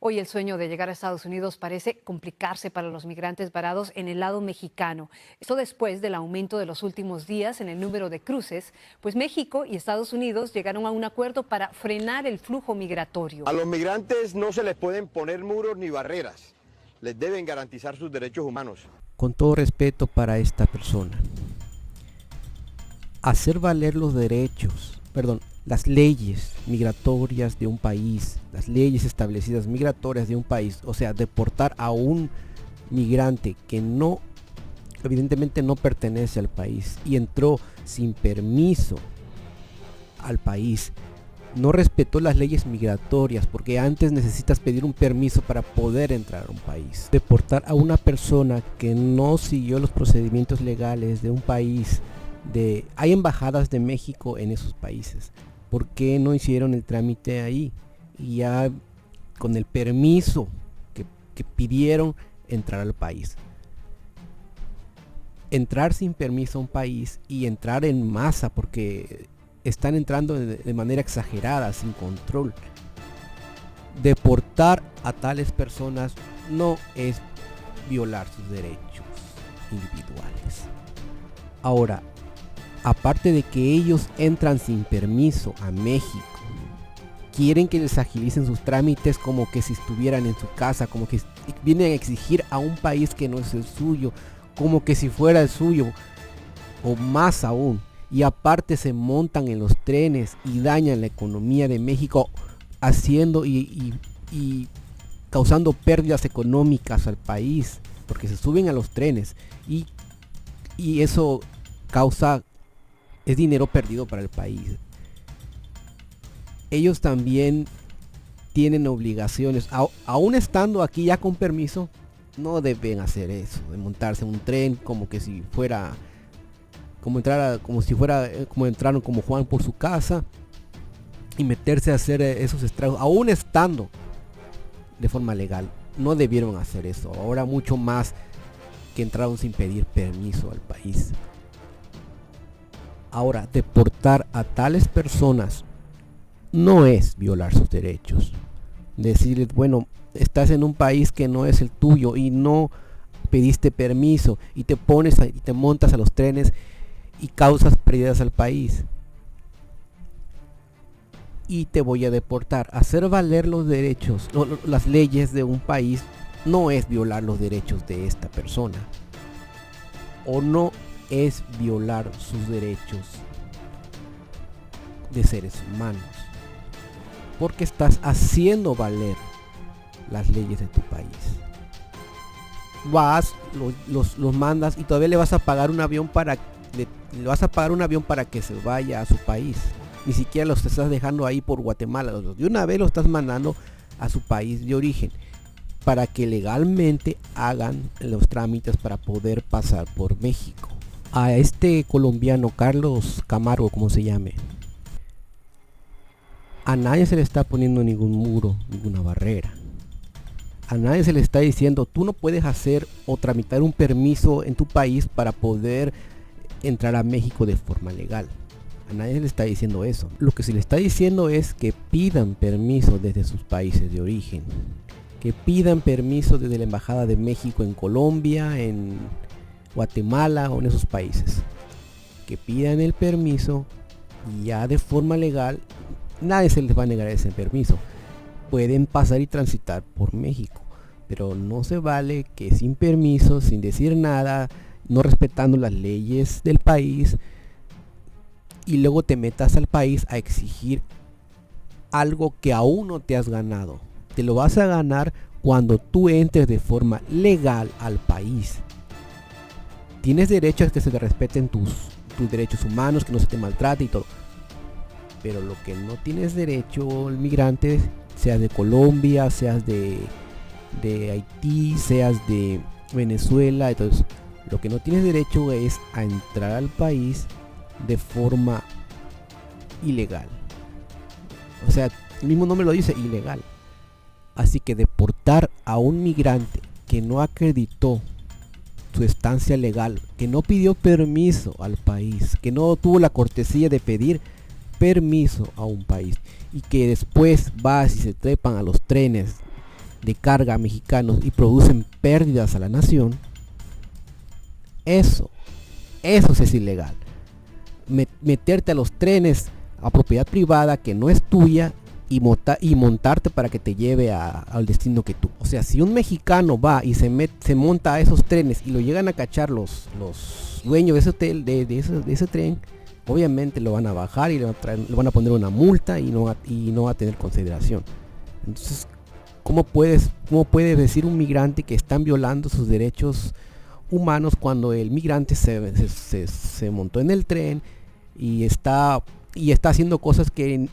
Hoy el sueño de llegar a Estados Unidos parece complicarse para los migrantes varados en el lado mexicano. Esto después del aumento de los últimos días en el número de cruces, pues México y Estados Unidos llegaron a un acuerdo para frenar el flujo migratorio. A los migrantes no se les pueden poner muros ni barreras. Les deben garantizar sus derechos humanos. Con todo respeto para esta persona, hacer valer los derechos, las leyes migratorias de un país, las leyes establecidas migratorias de un país, o sea, deportar a un migrante que no, evidentemente no pertenece al país y entró sin permiso al país, no respetó las leyes migratorias, porque antes necesitas pedir un permiso para poder entrar a un país. Deportar a una persona que no siguió los procedimientos legales de un país, hay embajadas de México en esos países. ¿Por qué no hicieron el trámite ahí? Y ya con el permiso que pidieron entrar al país. Entrar sin permiso a un país y entrar en masa porque están entrando de manera exagerada, sin control. Deportar a tales personas no es violar sus derechos individuales. Ahora, aparte de que ellos entran sin permiso a México, quieren que les agilicen sus trámites como que si estuvieran en su casa, como que vienen a exigir a un país que no es el suyo, como que si fuera el suyo, o más aún. Y aparte se montan en los trenes y dañan la economía de México, haciendo y causando pérdidas económicas al país, porque se suben a los trenes y eso es dinero perdido para el país. Ellos también tienen obligaciones, aún estando aquí ya con permiso, no deben hacer eso, de montarse en un tren como que si fuera, como entraron como Juan por su casa y meterse a hacer esos estragos, aún estando de forma legal. No debieron hacer eso, ahora mucho más que entraron sin pedir permiso al país. Ahora, deportar a tales personas no es violar sus derechos. Decirles, bueno, estás en un país que no es el tuyo y no pediste permiso y te montas a los trenes y causas pérdidas al país. Y te voy a deportar. Hacer valer los derechos, las leyes de un país no es violar los derechos de esta persona. O no es violar sus derechos de seres humanos, porque estás haciendo valer las leyes de tu país. Vas, los mandas y todavía le vas a pagar un avión para que se vaya a su país. Ni siquiera los estás dejando ahí por Guatemala, de una vez lo estás mandando a su país de origen para que legalmente hagan los trámites para poder pasar por México. A este colombiano Carlos Camargo, como se llame, a nadie se le está poniendo ningún muro, ninguna barrera. A nadie se le está diciendo, tú no puedes hacer o tramitar un permiso en tu país para poder entrar a México de forma legal. A nadie se le está diciendo eso. Lo que se le está diciendo es que pidan permiso desde sus países de origen. Que pidan permiso desde la Embajada de México en Colombia, en Guatemala o en esos países. Que pidan el permiso y ya de forma legal nadie se les va a negar ese permiso. Pueden pasar y transitar por México, pero no se vale que sin permiso, sin decir nada, no respetando las leyes del país, y luego te metas al país a exigir algo que aún no te has ganado. Te lo vas a ganar cuando tú entres de forma legal al país. Tienes derecho a que se te respeten tus derechos humanos, que no se te maltrate y todo. Pero lo que no tienes derecho, el migrante, seas de Colombia, seas de Haití, seas de Venezuela, entonces lo que no tienes derecho es a entrar al país de forma ilegal. O sea, el mismo nombre lo dice, ilegal. Así que deportar a un migrante que no acreditó su estancia legal, que no pidió permiso al país, que no tuvo la cortesía de pedir permiso a un país y que después vas y se trepan a los trenes de carga mexicanos y producen pérdidas a la nación, eso sí es ilegal. Meterte a los trenes a propiedad privada que no es tuya y montarte para que te lleve al destino que tú. O sea, si un mexicano va y se monta a esos trenes y lo llegan a cachar los dueños de ese hotel, de ese tren, obviamente lo van a bajar y le van a poner una multa y no va a tener consideración. Entonces, ¿cómo puede decir un migrante que están violando sus derechos humanos cuando el migrante se montó en el tren y está haciendo cosas que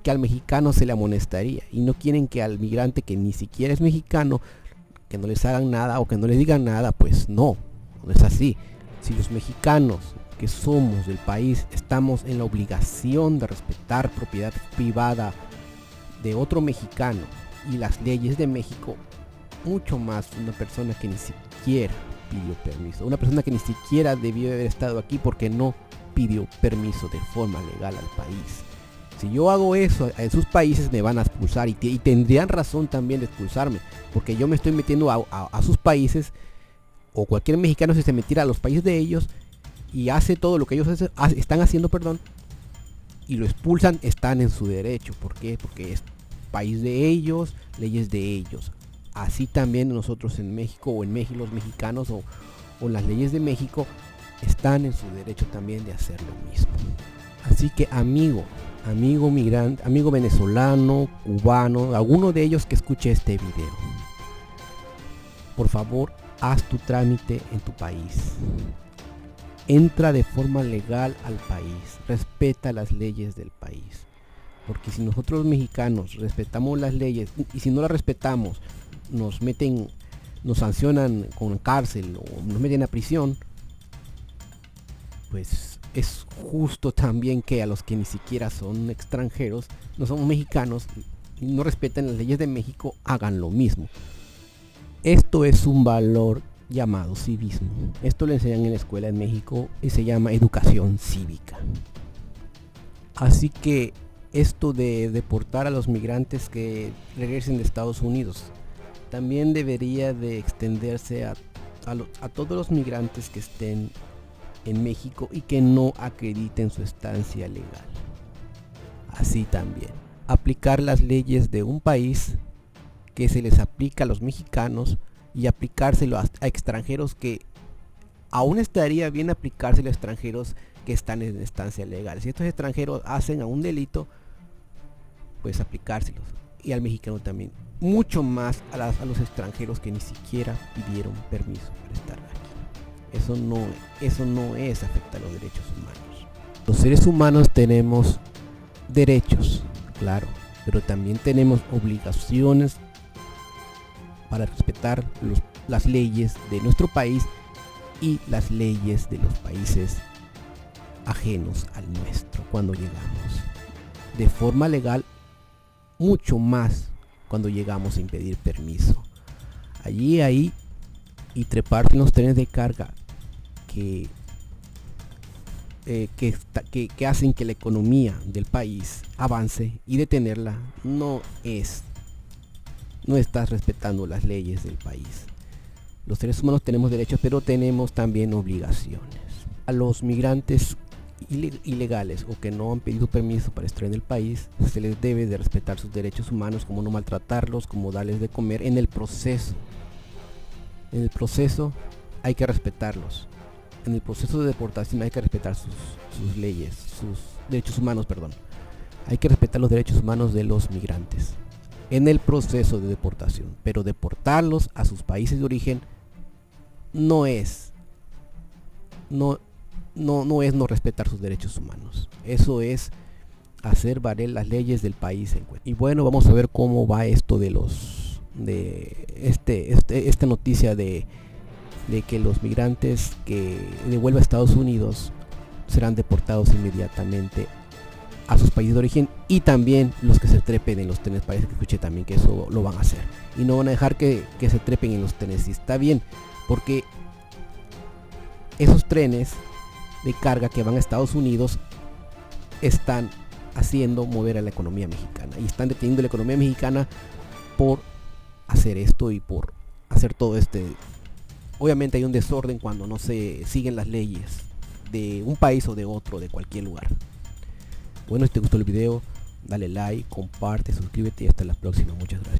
al mexicano se le amonestaría, y no quieren que al migrante que ni siquiera es mexicano, que no les hagan nada o que no les digan nada? Pues no es así. Si los mexicanos que somos del país estamos en la obligación de respetar propiedad privada de otro mexicano y las leyes de México, mucho más una persona que ni siquiera pidió permiso, una persona que ni siquiera debió haber estado aquí porque no pidió permiso de forma legal al país. Si yo hago eso en sus países, me van a expulsar y tendrían razón también de expulsarme, porque yo me estoy metiendo a sus países, o cualquier mexicano si se metiera a los países de ellos y hace todo lo que ellos están haciendo, y lo expulsan, están en su derecho. ¿Por qué? Porque es país de ellos, leyes de ellos. Así también nosotros en México, o en México los mexicanos, o las leyes de México están en su derecho también de hacer lo mismo. Así que amigo migrante, amigo venezolano, cubano, alguno de ellos que escuche este video, por favor, haz tu trámite en tu país. Entra de forma legal al país, respeta las leyes del país. Porque si nosotros los mexicanos respetamos las leyes, y si no las respetamos, nos sancionan con cárcel o nos meten a prisión, pues es justo también que a los que ni siquiera son extranjeros, no son mexicanos y no respetan las leyes de México, hagan lo mismo. Esto es un valor llamado civismo. Esto lo enseñan en la escuela en México y se llama educación cívica. Así que esto de deportar a los migrantes que regresen de Estados Unidos también debería de extenderse a todos los migrantes que estén en México y que no acrediten su estancia legal. Así también, aplicar las leyes de un país que se les aplica a los mexicanos y aplicárselo a extranjeros, que aún estaría bien aplicárselo a extranjeros que están en estancia legal. Si estos extranjeros hacen a un delito, pues aplicárselos. Y al mexicano también. Mucho más a los extranjeros que ni siquiera pidieron permiso para estar aquí. Eso no es afectar los derechos humanos. Los seres humanos tenemos derechos, claro, pero también tenemos obligaciones para respetar las leyes de nuestro país y las leyes de los países ajenos al nuestro cuando llegamos. De forma legal, mucho más cuando llegamos sin pedir permiso. Ahí y treparse en los trenes de carga que hacen que la economía del país avance, y detenerla no estás respetando las leyes del país. Los seres humanos tenemos derechos, pero tenemos también obligaciones. A los migrantes ilegales o que no han pedido permiso para estar en el país, se les debe de respetar sus derechos humanos, como no maltratarlos, como darles de comer en el proceso. En el proceso hay que respetarlos. En el proceso de deportación hay que respetar sus leyes, sus derechos humanos, Hay que respetar los derechos humanos de los migrantes en el proceso de deportación, pero deportarlos a sus países de origen no es no respetar sus derechos humanos. Eso es hacer valer las leyes del país en cuestión. Y bueno, vamos a ver cómo va esto de esta noticia de que los migrantes que devuelva a Estados Unidos serán deportados inmediatamente a sus países de origen, y también los que se trepen en los trenes. Parece que escuché también que eso lo van a hacer, y no van a dejar que se trepen en los trenes. Y está bien, porque esos trenes de carga que van a Estados Unidos están haciendo mover a la economía mexicana, y están deteniendo la economía mexicana por hacer esto y por hacer todo este. Obviamente hay un desorden cuando no se siguen las leyes de un país o de otro, de cualquier lugar. Bueno, si te gustó el video, dale like, comparte, suscríbete y hasta la próxima. Muchas gracias.